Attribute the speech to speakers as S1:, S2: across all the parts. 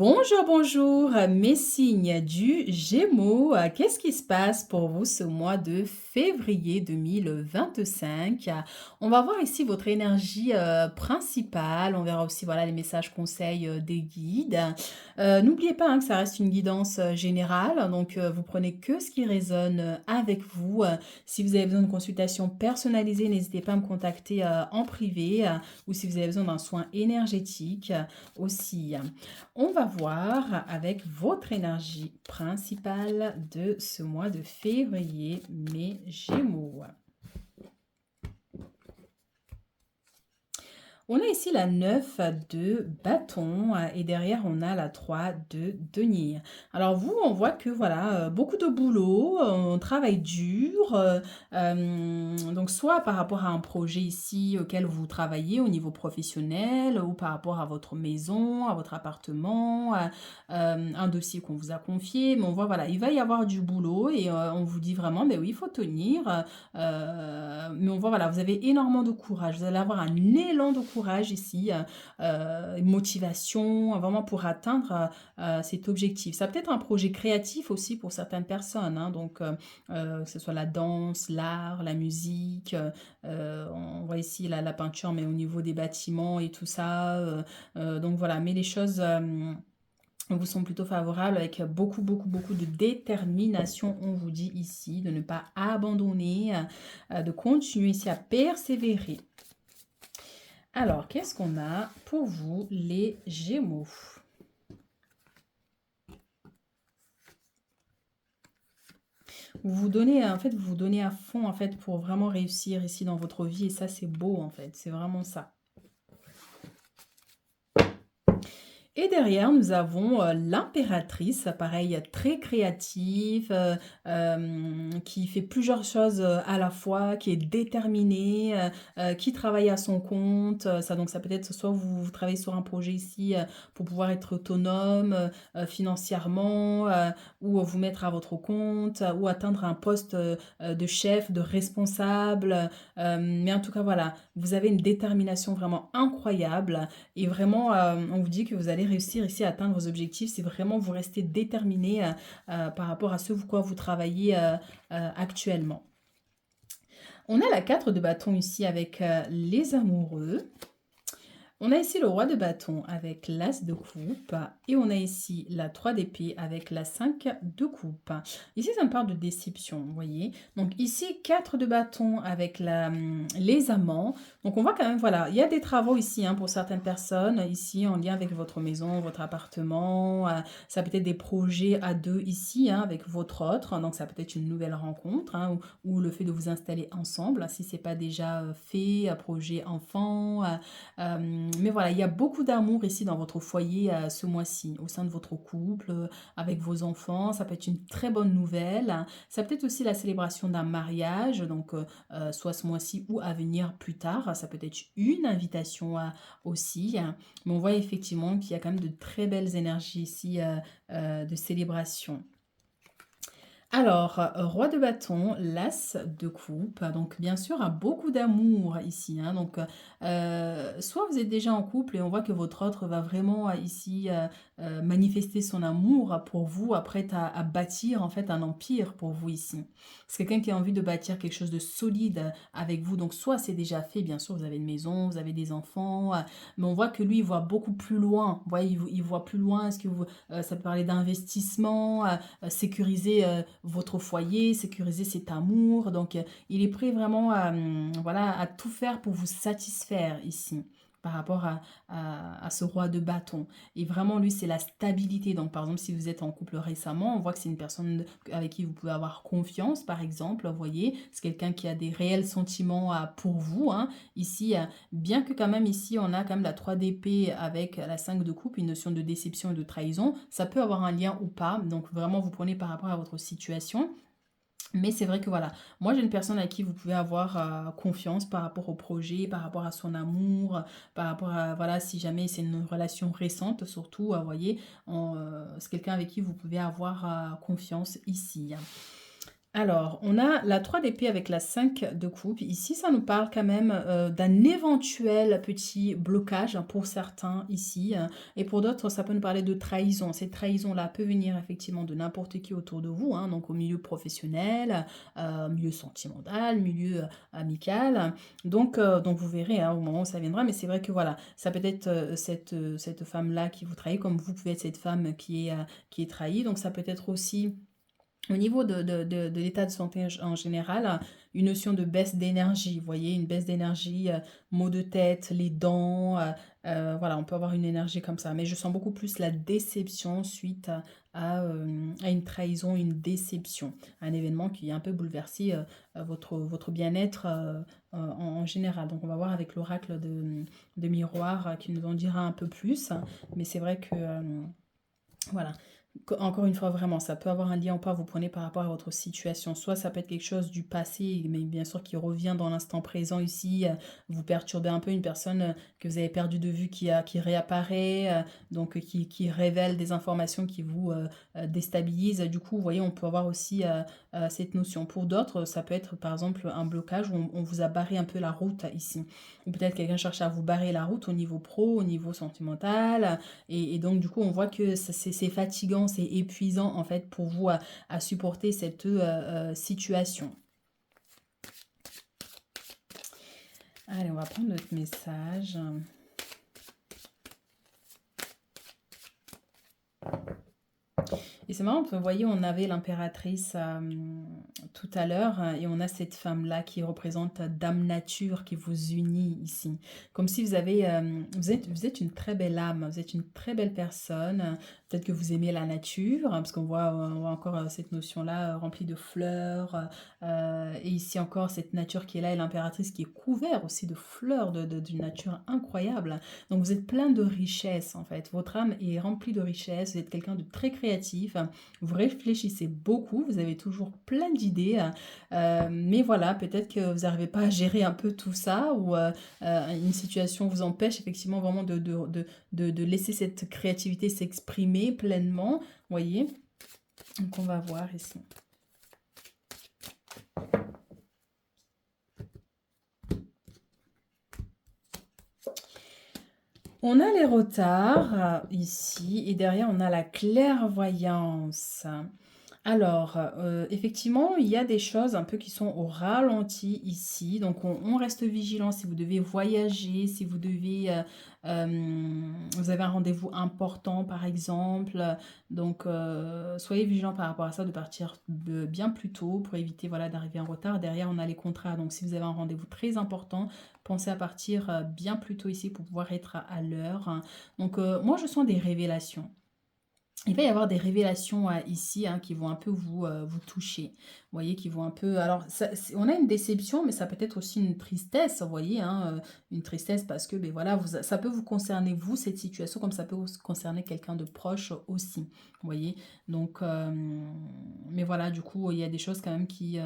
S1: Bonjour, bonjour, mes signes du Gémeaux. Qu'est-ce qui se passe pour vous ce mois de février 2025? On va voir ici votre énergie principale. On verra aussi voilà, les messages conseils des guides. N'oubliez pas hein, que ça reste une guidance générale. Donc, vous prenez que ce qui résonne avec vous. Si vous avez besoin de consultation personnalisée, n'hésitez pas à me contacter en privé ou si vous avez besoin d'un soin énergétique aussi. On va voir avec votre énergie principale de ce mois de février, mes Gémeaux. On a ici la 9 de bâton et derrière on a la 3 de denier. Alors vous, on voit que voilà, beaucoup de boulot, on travaille dur, donc soit par rapport à un projet ici auquel vous travaillez au niveau professionnel ou par rapport à votre maison, à votre appartement, un dossier qu'on vous a confié, mais on voit voilà, il va y avoir du boulot et on vous dit vraiment, ben oui, il faut tenir, mais on voit, voilà, vous avez énormément de courage. Vous allez avoir un élan de courage ici, une motivation, vraiment pour atteindre cet objectif. Ça peut être un projet créatif aussi pour certaines personnes, hein, donc que ce soit la danse, l'art, la musique. On voit ici la peinture, mais au niveau des bâtiments et tout ça. Donc voilà, mais les choses vous sont plutôt favorables avec beaucoup, beaucoup, beaucoup de détermination, on vous dit ici, de ne pas abandonner, de continuer ici à persévérer. Alors, qu'est-ce qu'on a pour vous, les Gémeaux? Vous vous donnez, en fait, vous vous donnez à fond, en fait, pour vraiment réussir ici dans votre vie, et ça, c'est beau, en fait, c'est vraiment ça. Et derrière, nous avons l'impératrice, pareil, très créative, qui fait plusieurs choses à la fois, qui est déterminée, qui travaille à son compte. Ça, donc, ça peut être soit vous travaillez sur un projet ici pour pouvoir être autonome financièrement, ou vous mettre à votre compte, ou atteindre un poste de chef, de responsable. Mais en tout cas, voilà, vous avez une détermination vraiment incroyable. Et vraiment, on vous dit que vous allez réussir ici à atteindre vos objectifs. C'est vraiment vous restez déterminé par rapport à ce quoi vous travaillez actuellement. On a la 4 de bâton ici avec les amoureux. On a ici le roi de bâton avec l'as de coupe et on a ici la 3 d'épée avec la 5 de coupe. Ici, ça me parle de déception, vous voyez. Donc ici, 4 de bâton avec les amants. Donc on voit quand même, voilà, il y a des travaux ici hein, pour certaines personnes, ici en lien avec votre maison, votre appartement. Ça peut être des projets à deux ici hein, avec votre autre. Donc ça peut être une nouvelle rencontre hein, ou le fait de vous installer ensemble, si ce n'est pas déjà fait, un projet enfant. Mais voilà, il y a beaucoup d'amour ici dans votre foyer ce mois-ci, au sein de votre couple, avec vos enfants. Ça peut être une très bonne nouvelle. Ça peut être aussi la célébration d'un mariage, donc soit ce mois-ci ou à venir plus tard. Ça peut être une invitation aussi. Mais on voit effectivement qu'il y a quand même de très belles énergies ici de célébration. Alors, roi de bâton, l'as de coupe, donc bien sûr, a beaucoup d'amour ici, hein, donc soit vous êtes déjà en couple et on voit que votre autre va vraiment ici manifester son amour pour vous, prête à bâtir en fait un empire pour vous ici. C'est quelqu'un qui a envie de bâtir quelque chose de solide avec vous, donc soit c'est déjà fait, bien sûr, vous avez une maison, vous avez des enfants, mais on voit que lui, il voit beaucoup plus loin, vous voyez, il voit plus loin, est-ce que vous, ça peut parler d'investissement, sécuriser votre foyer, sécuriser cet amour. Donc, il est prêt vraiment voilà, à tout faire pour vous satisfaire ici par rapport à ce roi de bâton. Et vraiment, lui, c'est la stabilité. Donc, par exemple, si vous êtes en couple récemment, on voit que c'est une personne avec qui vous pouvez avoir confiance, par exemple. Vous voyez, c'est quelqu'un qui a des réels sentiments pour vous. Hein. Ici, bien que quand même, ici, on a quand même la 3 d'épée avec la 5 de coupe, une notion de déception et de trahison. Ça peut avoir un lien ou pas. Donc, vraiment, vous prenez par rapport à votre situation. Mais c'est vrai que voilà, moi j'ai une personne à qui vous pouvez avoir confiance par rapport au projet, par rapport à son amour, par rapport à, voilà, si jamais c'est une relation récente surtout, vous voyez, c'est quelqu'un avec qui vous pouvez avoir confiance ici. Alors, on a la 3 d'épée avec la 5 de coupe. Ici, ça nous parle quand même d'un éventuel petit blocage hein, pour certains ici. Et pour d'autres, ça peut nous parler de trahison. Cette trahison-là peut venir effectivement de n'importe qui autour de vous, hein, donc au milieu professionnel, milieu sentimental, milieu amical. Donc vous verrez hein, au moment où ça viendra. Mais c'est vrai que voilà, ça peut être cette femme-là qui vous trahit, comme vous pouvez être cette femme qui est trahie. Donc ça peut être aussi au niveau de l'état de santé en général, une notion de baisse d'énergie, vous voyez, une baisse d'énergie, maux de tête, les dents, voilà, on peut avoir une énergie comme ça. Mais je sens beaucoup plus la déception suite à une trahison, une déception, un événement qui a un peu bouleversé votre bien-être en général. Donc on va voir avec l'oracle de miroir qui nous en dira un peu plus. Mais c'est vrai que voilà. Encore une fois, vraiment, ça peut avoir un lien ou pas, vous prenez par rapport à votre situation. Soit ça peut être quelque chose du passé, mais bien sûr qui revient dans l'instant présent ici, vous perturbez un peu une personne que vous avez perdu de vue qui réapparaît, donc qui révèle des informations qui vous déstabilisent. Du coup, vous voyez, on peut avoir aussi cette notion. Pour d'autres, ça peut être par exemple un blocage où on vous a barré un peu la route ici. Ou peut-être quelqu'un cherche à vous barrer la route au niveau pro, au niveau sentimental, et donc, du coup, on voit que c'est fatigant, c'est épuisant, en fait, pour vous à supporter cette situation. Allez, on va prendre notre message. Et c'est marrant, vous voyez, on avait l'impératrice tout à l'heure et on a cette femme-là qui représente Dame Nature qui vous unit ici. Comme si vous avez, vous êtes une très belle âme, vous êtes une très belle personne. Peut-être que vous aimez la nature, hein, parce qu'on voit encore cette notion-là remplie de fleurs. Et ici encore, cette nature qui est là et l'impératrice qui est couverte aussi de fleurs, d'une nature incroyable. Donc vous êtes plein de richesses en fait. Votre âme est remplie de richesses. Vous êtes quelqu'un de très créatif. Vous réfléchissez beaucoup. Vous avez toujours plein d'idées. Mais voilà, peut-être que vous n'arrivez pas à gérer un peu tout ça ou une situation vous empêche effectivement vraiment de laisser cette créativité s'exprimer pleinement. Vous voyez? Donc on va voir ici. On a les retards ici et derrière on a la clairvoyance. Alors, effectivement, il y a des choses un peu qui sont au ralenti ici. Donc, on reste vigilant si vous devez voyager, si vous devez, vous avez un rendez-vous important, par exemple. Donc, soyez vigilant par rapport à ça, de partir bien plus tôt pour éviter, voilà, d'arriver en retard. Derrière, on a les contrats. Donc, si vous avez un rendez-vous très important, pensez à partir bien plus tôt ici pour pouvoir être à l'heure. Donc, moi, je sens des révélations. Il va y avoir des révélations ici hein, qui vont un peu vous toucher. Vous voyez, qui vont un peu... Alors, on a une déception, mais ça peut être aussi une tristesse, vous voyez, hein, une tristesse parce que, ben voilà, ça peut vous concerner, vous, cette situation, comme ça peut concerner quelqu'un de proche aussi, vous voyez. Donc, mais voilà, du coup, il y a des choses quand même qui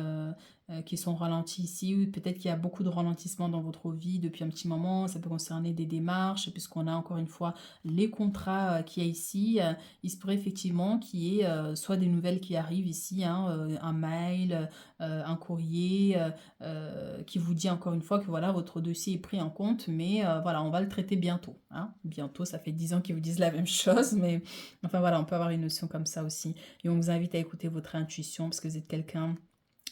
S1: sont ralenties ici, ou peut-être qu'il y a beaucoup de ralentissement dans votre vie depuis un petit moment, ça peut concerner des démarches, puisqu'on a encore une fois les contrats qu'il y a ici, il se pourrait effectivement qu'il y ait soit des nouvelles qui arrivent ici, hein, un mail, un courrier qui vous dit encore une fois que voilà, votre dossier est pris en compte, mais voilà, on va le traiter bientôt. Hein. Bientôt, ça fait 10 ans qu'ils vous disent la même chose, mais enfin voilà, on peut avoir une notion comme ça aussi. Et on vous invite à écouter votre intuition parce que vous êtes quelqu'un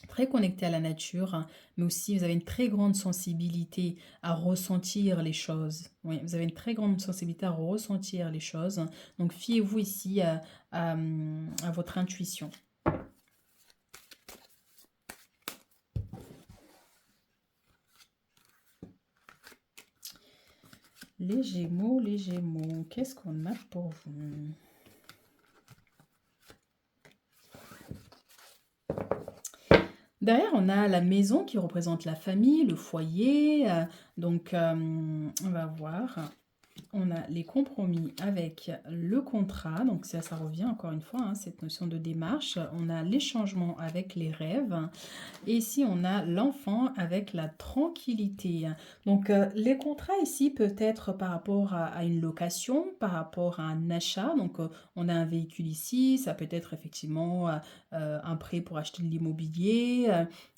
S1: très connecté à la nature, hein, mais aussi vous avez une très grande sensibilité à ressentir les choses. Oui, vous avez une très grande sensibilité à ressentir les choses. Donc fiez-vous ici à votre intuition. Les Gémeaux, qu'est-ce qu'on a pour vous? Derrière, on a la maison qui représente la famille, le foyer. Donc, on va voir. on a les compromis avec le contrat, donc ça revient encore une fois, hein, cette notion de démarche. On a les changements avec les rêves. Et ici, on a l'enfant avec la tranquillité. Donc, les contrats ici peuvent être par rapport à une location, par rapport à un achat. Donc, on a un véhicule ici, ça peut être effectivement un prêt pour acheter de l'immobilier.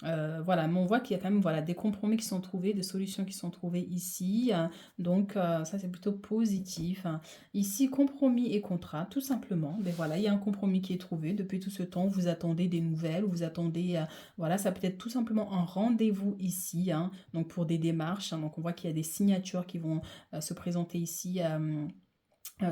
S1: Voilà, mais on voit qu'il y a quand même voilà, des compromis qui sont trouvés, des solutions qui sont trouvées ici. Donc, ça, c'est plutôt positif. Ici, compromis et contrat, tout simplement. Mais voilà, il y a un compromis qui est trouvé. Depuis tout ce temps, vous attendez des nouvelles, vous attendez, voilà, ça peut être tout simplement un rendez-vous ici, hein, donc pour des démarches. Hein, donc, on voit qu'il y a des signatures qui vont se présenter ici.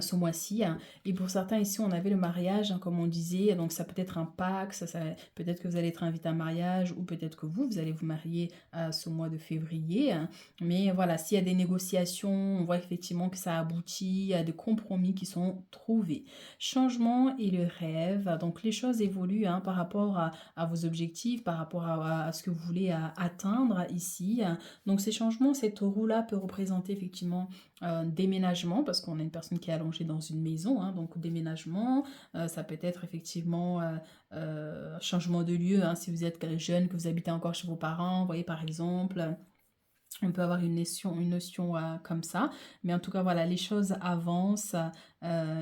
S1: Ce mois-ci. Hein. Et pour certains ici, on avait le mariage, hein, comme on disait, donc ça peut être un pacte, peut-être que vous allez être invité à un mariage ou peut-être que vous allez vous marier ce mois de février. Hein. Mais voilà, s'il y a des négociations, on voit effectivement que ça aboutit, il y a des compromis qui sont trouvés. Changement et le rêve, donc les choses évoluent hein, par rapport à vos objectifs, par rapport à ce que vous voulez atteindre ici. Donc ces changements, cette roue-là peut représenter effectivement déménagement, parce qu'on a une personne qui est allongée dans une maison, hein, donc déménagement, ça peut être effectivement changement de lieu, hein, si vous êtes jeune, que vous habitez encore chez vos parents, vous voyez par exemple. On peut avoir une notion comme ça, mais en tout cas, voilà, les choses avancent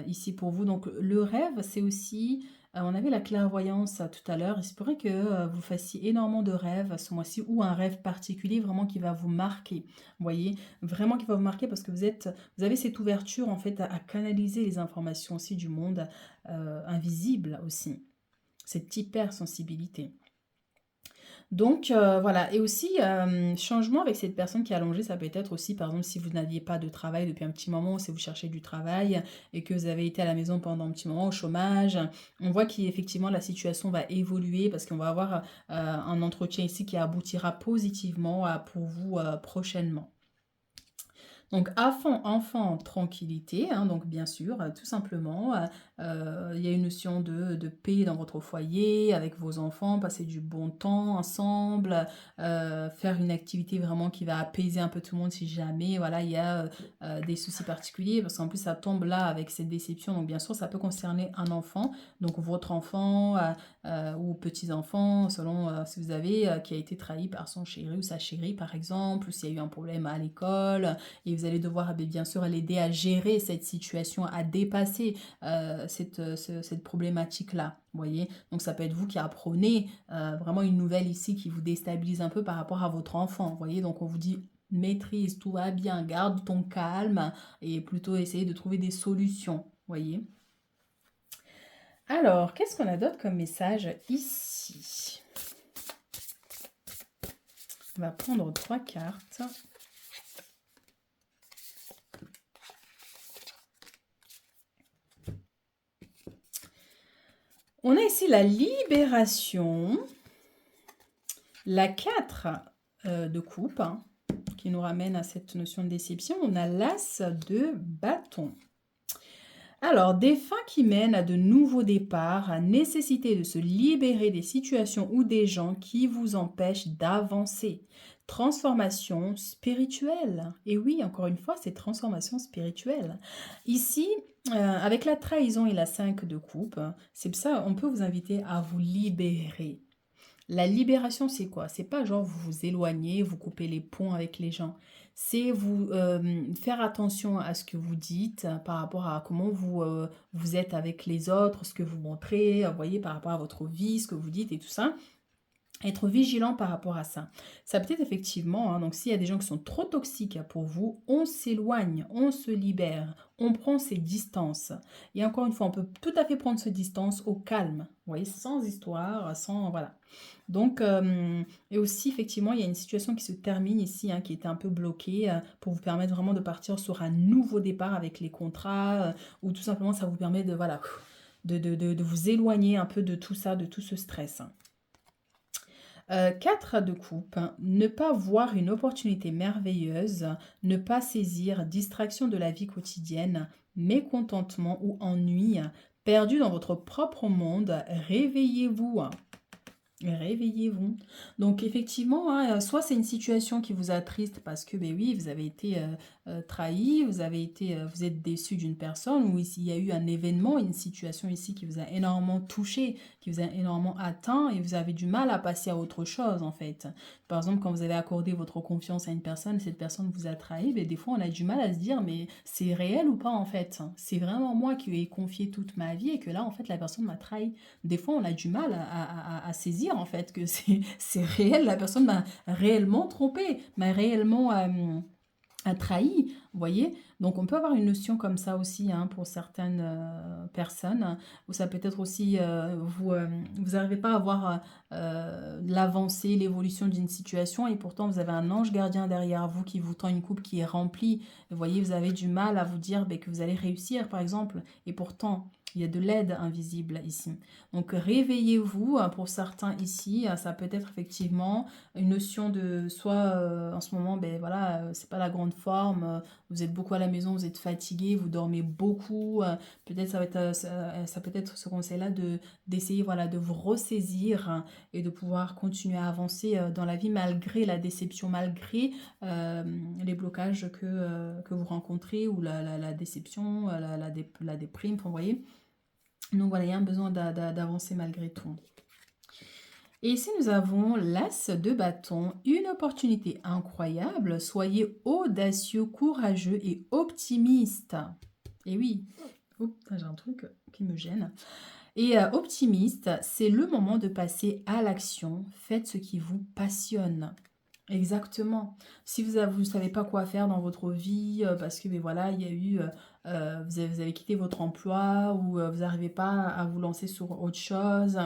S1: ici pour vous. Donc, le rêve, c'est aussi, on avait la clairvoyance tout à l'heure, il se pourrait que vous fassiez énormément de rêves ce mois-ci, ou un rêve particulier vraiment qui va vous marquer, vous voyez, vraiment qui va vous marquer parce que vous avez cette ouverture en fait à canaliser les informations aussi du monde invisible aussi, cette hypersensibilité. Donc voilà, et aussi changement avec cette personne qui est allongée, ça peut être aussi par exemple si vous n'aviez pas de travail depuis un petit moment, si vous cherchez du travail et que vous avez été à la maison pendant un petit moment au chômage, on voit qu'effectivement la situation va évoluer parce qu'on va avoir un entretien ici qui aboutira positivement pour vous prochainement. Donc, enfant, tranquillité, hein, donc bien sûr, tout simplement, il y a une notion de paix dans votre foyer, avec vos enfants, passer du bon temps ensemble, faire une activité vraiment qui va apaiser un peu tout le monde si jamais, voilà, il y a des soucis particuliers, parce qu'en plus, ça tombe là avec cette déception, donc bien sûr, ça peut concerner un enfant, donc votre enfant ou petits-enfants, selon si vous avez, qui a été trahi par son chéri ou sa chérie, par exemple, ou s'il y a eu un problème à l'école, et vous allez devoir bien sûr l'aider à gérer cette situation, à dépasser cette problématique-là. Vous voyez, donc ça peut être vous qui apprenez vraiment une nouvelle ici qui vous déstabilise un peu par rapport à votre enfant. Vous voyez, donc on vous dit maîtrise, tout va bien, garde ton calme et plutôt essayer de trouver des solutions. Vous voyez. Alors, qu'est-ce qu'on a d'autre comme message ici? On va prendre 3 cartes. On a ici la libération, la 4 de coupe, hein, qui nous ramène à cette notion de déception. On a l'as de bâton. Alors, des fins qui mènent à de nouveaux départs, à nécessité de se libérer des situations ou des gens qui vous empêchent d'avancer. Transformation spirituelle. Et oui, encore une fois, c'est transformation spirituelle. Ici, avec la trahison et la 5 de coupe, c'est ça, on peut vous inviter à vous libérer. La libération, c'est quoi? C'est pas genre vous vous éloignez, vous coupez les ponts avec les gens. C'est vous faire attention à ce que vous dites par rapport à comment vous êtes avec les autres, ce que vous montrez, vous voyez, par rapport à votre vie, ce que vous dites et tout ça. Être vigilant par rapport à ça. Ça peut être effectivement, hein, donc s'il y a des gens qui sont trop toxiques pour vous, on s'éloigne, on se libère, on prend ses distances. Et encore une fois, on peut tout à fait prendre ses distances au calme, vous voyez, sans histoire, sans... Voilà. Donc, et aussi, effectivement, il y a une situation qui se termine ici, hein, qui était un peu bloquée, pour vous permettre vraiment de partir sur un nouveau départ avec les contrats, ou tout simplement, ça vous permet de, voilà, de vous éloigner un peu de tout ça, de tout ce stress. 4 de coupe, ne pas voir une opportunité merveilleuse, ne pas saisir, distraction de la vie quotidienne, mécontentement ou ennui, perdu dans votre propre monde, réveillez-vous. Réveillez-vous. Donc effectivement, hein, soit c'est une situation qui vous attriste parce que, ben oui, vous avez été trahi, vous avez été, vous êtes déçu d'une personne, ou ici il y a eu un événement, une situation ici qui vous a énormément touché, qui vous a énormément atteint, et vous avez du mal à passer à autre chose en fait. Par exemple, quand vous avez accordé votre confiance à une personne, cette personne vous a trahi, ben des fois on a du mal à se dire, mais c'est réel ou pas en fait? C'est vraiment moi qui lui ai confié toute ma vie et que là en fait la personne m'a trahi. Des fois, on a du mal à saisir en fait que c'est réel, la personne m'a réellement trompé, m'a réellement trahi, vous voyez? Donc on peut avoir une notion comme ça aussi, hein, pour certaines personnes, où ça peut être aussi, vous n'arrivez pas à voir l'avancée, l'évolution d'une situation, et pourtant vous avez un ange gardien derrière vous qui vous tend une coupe qui est remplie. Vous voyez, vous avez du mal à vous dire ben, que vous allez réussir, par exemple, et pourtant il y a de l'aide invisible ici. Donc réveillez-vous, pour certains ici, ça peut être effectivement une notion de soit en ce moment, ben voilà, c'est pas la grande forme, vous êtes beaucoup à la maison, vous êtes fatigué, vous dormez beaucoup, peut-être ça va être, ça peut être ce conseil-là de d'essayer voilà de vous ressaisir, et de pouvoir continuer à avancer dans la vie malgré la déception, malgré les blocages que vous rencontrez, ou la déception, la déprime, enfin, vous voyez. Donc voilà, il y a un besoin d'avancer malgré tout. Et ici, nous avons l'As de bâton, une opportunité incroyable. Soyez audacieux, courageux et optimiste. Et oui, oh, j'ai un truc qui me gêne. Et optimiste, c'est le moment de passer à l'action. Faites ce qui vous passionne. Exactement. Si vous ne savez pas quoi faire dans votre vie, parce que ben voilà, il y a eu, vous avez quitté votre emploi, ou vous n'arrivez pas à vous lancer sur autre chose,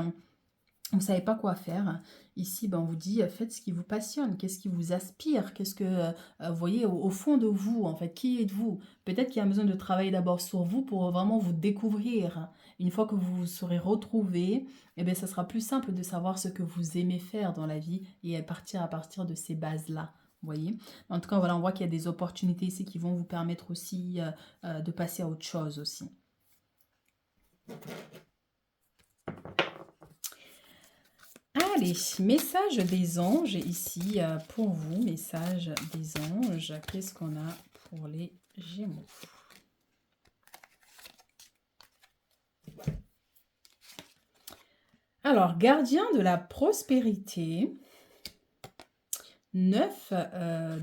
S1: vous ne savez pas quoi faire. Ici, ben, on vous dit, faites ce qui vous passionne, qu'est-ce qui vous aspire, qu'est-ce que, vous voyez, au fond de vous, en fait, qui êtes-vous? Peut-être qu'il y a besoin de travailler d'abord sur vous pour vraiment vous découvrir. Une fois que vous vous serez retrouvé, eh bien, ça sera plus simple de savoir ce que vous aimez faire dans la vie, et à partir de ces bases-là. Vous voyez? En tout cas, voilà, on voit qu'il y a des opportunités ici qui vont vous permettre aussi de passer à autre chose aussi. Allez, message des anges ici pour vous. Message des anges. Qu'est-ce qu'on a pour les Gémeaux? Alors, gardien de la prospérité. 9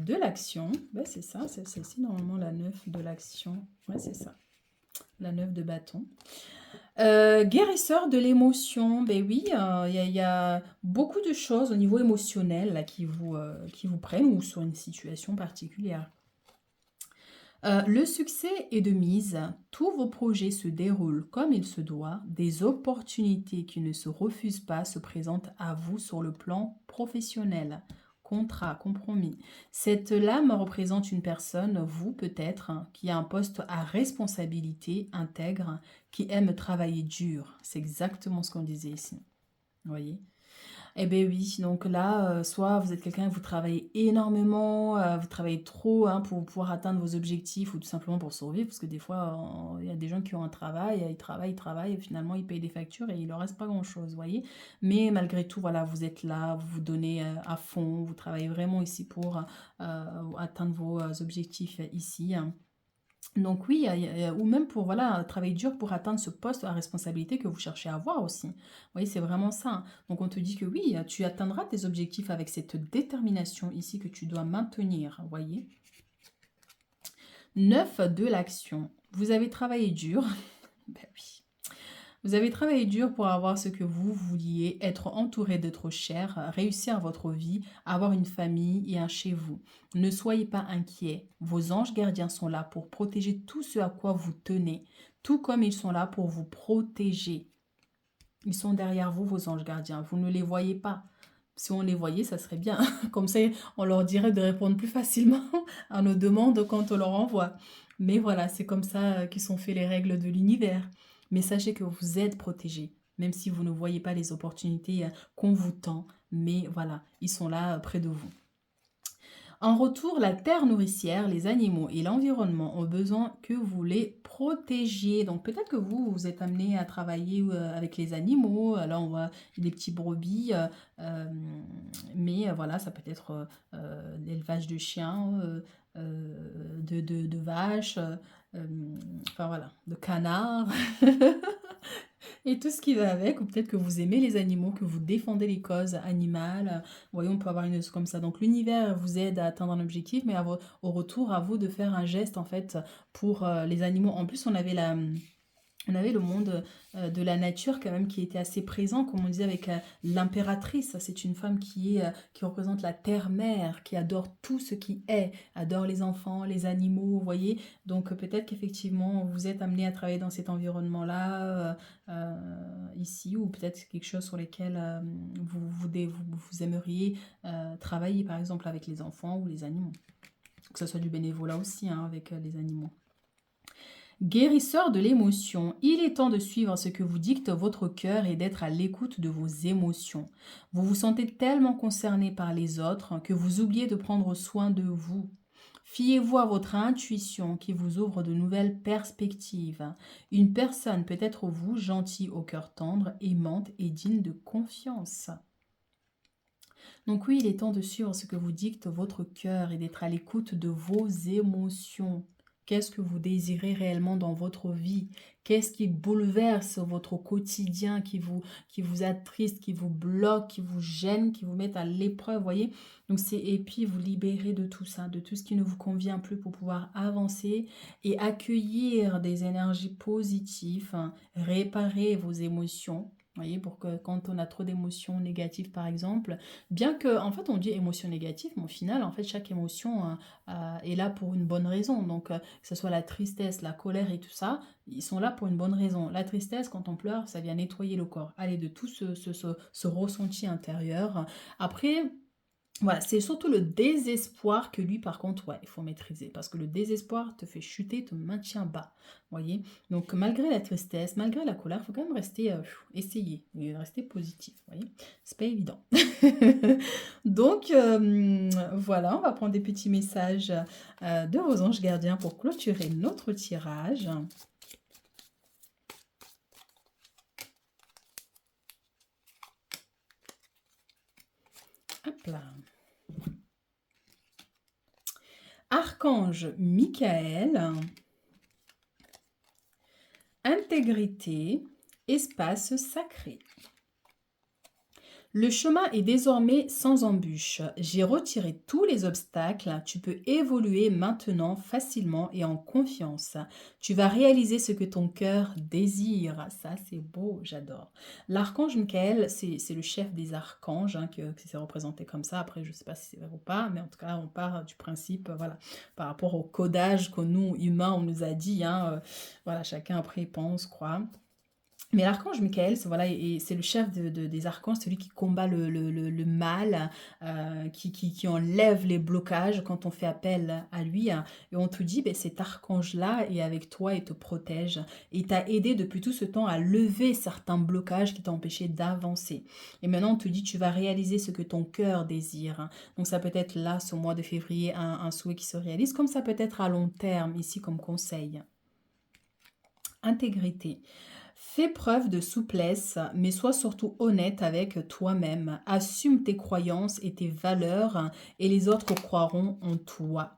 S1: de l'action. Ben, c'est ça, c'est celle-ci normalement la 9 de l'action. Ouais, c'est ça. La 9 de bâton. Guérisseur de l'émotion, ben oui, il y a beaucoup de choses au niveau émotionnel là, qui vous prennent, ou sur une situation particulière. Le succès est de mise, tous vos projets se déroulent comme il se doit, des opportunités qui ne se refusent pas se présentent à vous sur le plan professionnel. Contrat, compromis. Cette lame représente une personne, vous peut-être, qui a un poste à responsabilité intègre, qui aime travailler dur. C'est exactement ce qu'on disait ici. Vous voyez? Eh bien oui, donc là, soit vous êtes quelqu'un, vous travaillez énormément, vous travaillez trop, hein, pour pouvoir atteindre vos objectifs, ou tout simplement pour survivre, parce que des fois, il y a des gens qui ont un travail, ils travaillent, et finalement ils payent des factures et il leur reste pas grand-chose, vous voyez. Mais malgré tout, voilà, vous êtes là, vous vous donnez à fond, vous travaillez vraiment ici pour atteindre vos objectifs ici, hein. Donc oui, ou même pour voilà, travailler dur pour atteindre ce poste à responsabilité que vous cherchez à avoir aussi. Vous voyez, c'est vraiment ça, hein. Donc on te dit que oui, tu atteindras tes objectifs avec cette détermination ici que tu dois maintenir, vous voyez. 9 de l'action. Vous avez travaillé dur. Ben oui. Vous avez travaillé dur pour avoir ce que vous vouliez, être entouré d'êtres chers, réussir votre vie, avoir une famille et un chez vous. Ne soyez pas inquiets. Vos anges gardiens sont là pour protéger tout ce à quoi vous tenez, tout comme ils sont là pour vous protéger. Ils sont derrière vous, vos anges gardiens. Vous ne les voyez pas. Si on les voyait, ça serait bien. Comme ça, on leur dirait de répondre plus facilement à nos demandes quand on leur envoie. Mais voilà, c'est comme ça qu'ils sont faits les règles de l'univers. Mais sachez que vous êtes protégés, même si vous ne voyez pas les opportunités qu'on vous tend. Mais voilà, ils sont là près de vous. En retour, la terre nourricière, les animaux et l'environnement ont besoin que vous les protégiez. Donc peut-être que vous êtes amené à travailler avec les animaux. Alors on voit des petits brebis, euh, mais voilà, ça peut être l'élevage de chiens, de vaches, euh, enfin voilà, de canards. Et tout ce qui va avec, ou peut-être que vous aimez les animaux, que vous défendez les causes animales. Vous voyez, on peut avoir une chose comme ça. Donc l'univers vous aide à atteindre un objectif, mais au retour, à vous de faire un geste en fait pour les animaux. En plus, on avait le monde de la nature quand même qui était assez présent, comme on disait avec l'impératrice. C'est une femme qui représente la terre-mère, qui adore tout ce qui est, adore les enfants, les animaux, vous voyez. Donc peut-être qu'effectivement vous êtes amené à travailler dans cet environnement-là, ici, ou peut-être quelque chose sur lesquels vous aimeriez travailler, par exemple avec les enfants ou les animaux. Que ce soit du bénévolat aussi hein, avec les animaux. Guérisseur de l'émotion, il est temps de suivre ce que vous dicte votre cœur et d'être à l'écoute de vos émotions. Vous vous sentez tellement concerné par les autres que vous oubliez de prendre soin de vous. Fiez-vous à votre intuition qui vous ouvre de nouvelles perspectives. Une personne peut être vous, gentille au cœur tendre, aimante et digne de confiance. Donc oui, il est temps de suivre ce que vous dicte votre cœur et d'être à l'écoute de vos émotions. Qu'est-ce que vous désirez réellement dans votre vie? Qu'est-ce qui bouleverse votre quotidien, qui vous attriste, qui vous bloque, qui vous gêne, qui vous met à l'épreuve, voyez? Donc et puis vous libérer de tout ça, de tout ce qui ne vous convient plus pour pouvoir avancer et accueillir des énergies positives, hein, réparer vos émotions. Voyez, pour que quand on a trop d'émotions négatives, par exemple, bien que, en fait, on dit émotion négative, mais au final, en fait, chaque émotion est là pour une bonne raison. Donc, que ce soit la tristesse, la colère et tout ça, ils sont là pour une bonne raison. La tristesse, quand on pleure, ça vient nettoyer le corps. Aller de tout ce ressenti intérieur. Après, voilà, c'est surtout le désespoir que lui, par contre, ouais, il faut maîtriser. Parce que le désespoir te fait chuter, te maintient bas. Voyez. Donc, malgré la tristesse, malgré la colère, il faut quand même rester, essayer, et rester positif. Voyez. C'est pas évident. Donc, voilà, on va prendre des petits messages de vos anges gardiens pour clôturer notre tirage. Hop là. Archange Michael, intégrité, espace sacré. Le chemin est désormais sans embûche. J'ai retiré tous les obstacles. Tu peux évoluer maintenant facilement et en confiance. Tu vas réaliser ce que ton cœur désire. Ça, c'est beau, j'adore. L'archange Michael, c'est le chef des archanges, hein, que c'est représenté comme ça. Après, je ne sais pas si c'est vrai ou pas, mais en tout cas, on part du principe, voilà, par rapport au codage que nous, humains, on nous a dit. Hein, voilà, chacun après pense, croit. Mais l'archange Michael, voilà, et c'est le chef des archanges, celui qui combat le mal, qui enlève les blocages quand on fait appel à lui. Hein. Et on te dit, ben, cet archange-là est avec toi et te protège. Et t'a aidé depuis tout ce temps à lever certains blocages qui t'empêchaient d'avancer. Et maintenant, on te dit, tu vas réaliser ce que ton cœur désire. Hein. Donc ça peut être là, ce mois de février, un souhait qui se réalise, comme ça peut être à long terme, ici comme conseil. Intégrité. Fais preuve de souplesse, mais sois surtout honnête avec toi-même. Assume tes croyances et tes valeurs et les autres croiront en toi.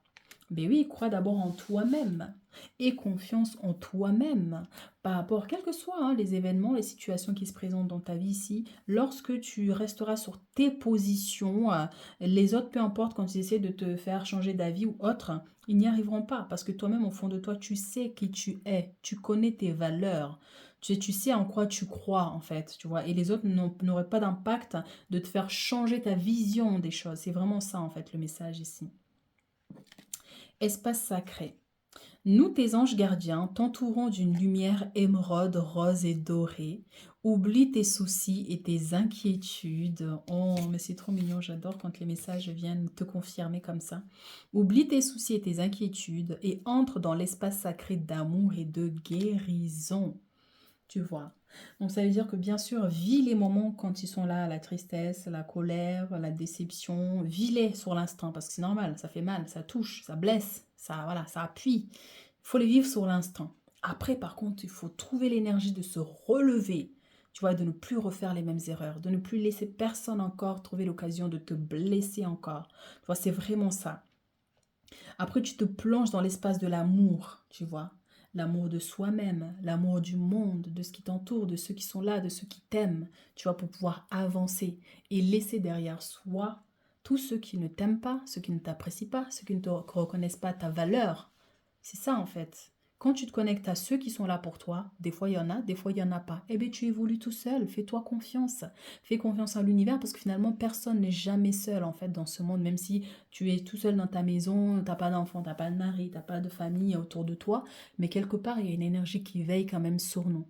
S1: Mais oui, crois d'abord en toi-même et confiance en toi-même par rapport, quels que soient hein, les événements, les situations qui se présentent dans ta vie ici, lorsque tu resteras sur tes positions, les autres, peu importe quand ils essaient de te faire changer d'avis ou autre, ils n'y arriveront pas parce que toi-même, au fond de toi, tu sais qui tu es, tu connais tes valeurs. Tu sais en quoi tu crois en fait, tu vois, et les autres n'auraient pas d'impact de te faire changer ta vision des choses. C'est vraiment ça en fait le message ici. Espace sacré. Nous, tes anges gardiens, t'entourons d'une lumière émeraude, rose et dorée. Oublie tes soucis et tes inquiétudes. Oh, mais c'est trop mignon, j'adore quand les messages viennent te confirmer comme ça. Oublie tes soucis et tes inquiétudes et entre dans l'espace sacré d'amour et de guérison. Tu vois. Donc ça veut dire que bien sûr, vis les moments quand ils sont là, la tristesse, la colère, la déception, vis-les sur l'instant parce que c'est normal, ça fait mal, ça touche, ça blesse, ça voilà, ça appuie. Il faut les vivre sur l'instant. Après, par contre, il faut trouver l'énergie de se relever, tu vois, de ne plus refaire les mêmes erreurs, de ne plus laisser personne encore trouver l'occasion de te blesser encore. Tu vois, c'est vraiment ça. Après, tu te plonges dans l'espace de l'amour, tu vois. L'amour de soi-même, l'amour du monde, de ce qui t'entoure, de ceux qui sont là, de ceux qui t'aiment, tu vois, pour pouvoir avancer et laisser derrière soi tous ceux qui ne t'aiment pas, ceux qui ne t'apprécient pas, ceux qui ne te reconnaissent pas ta valeur. C'est ça en fait. Quand tu te connectes à ceux qui sont là pour toi, des fois il y en a, des fois il n'y en a pas. Eh bien tu évolues tout seul, fais-toi confiance. Fais confiance à l'univers parce que finalement personne n'est jamais seul en fait dans ce monde, même si tu es tout seul dans ta maison, t'as pas d'enfant, t'as pas de mari, t'as pas de famille autour de toi, mais quelque part il y a une énergie qui veille quand même sur nous.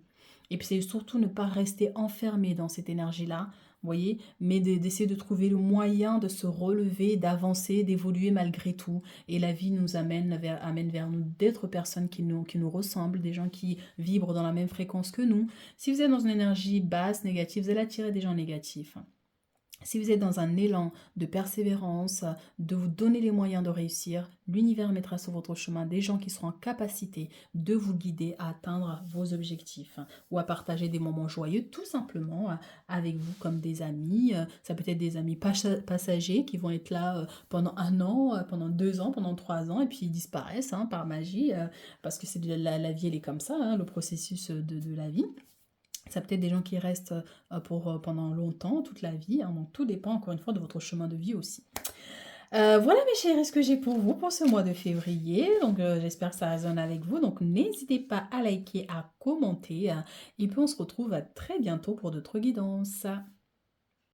S1: Et puis c'est surtout ne pas rester enfermé dans cette énergie-là, vous voyez, mais d'essayer de trouver le moyen de se relever, d'avancer, d'évoluer malgré tout. Et la vie nous amène vers nous d'autres personnes qui nous ressemblent, des gens qui vibrent dans la même fréquence que nous. Si vous êtes dans une énergie basse, négative, vous allez attirer des gens négatifs. Si vous êtes dans un élan de persévérance, de vous donner les moyens de réussir, l'univers mettra sur votre chemin des gens qui seront en capacité de vous guider à atteindre vos objectifs ou à partager des moments joyeux tout simplement avec vous comme des amis. Ça peut être des amis passagers qui vont être là pendant un an, pendant 2 ans, pendant 3 ans et puis ils disparaissent par magie parce que c'est la vie elle est comme ça, le processus de la vie. Ça peut être des gens qui restent pendant longtemps, toute la vie, donc tout dépend encore une fois de votre chemin de vie aussi. Voilà mes chéris, ce que j'ai pour vous pour ce mois de février. Donc j'espère que ça résonne avec vous. Donc n'hésitez pas à liker, à commenter. Et puis on se retrouve à très bientôt pour d'autres guidances.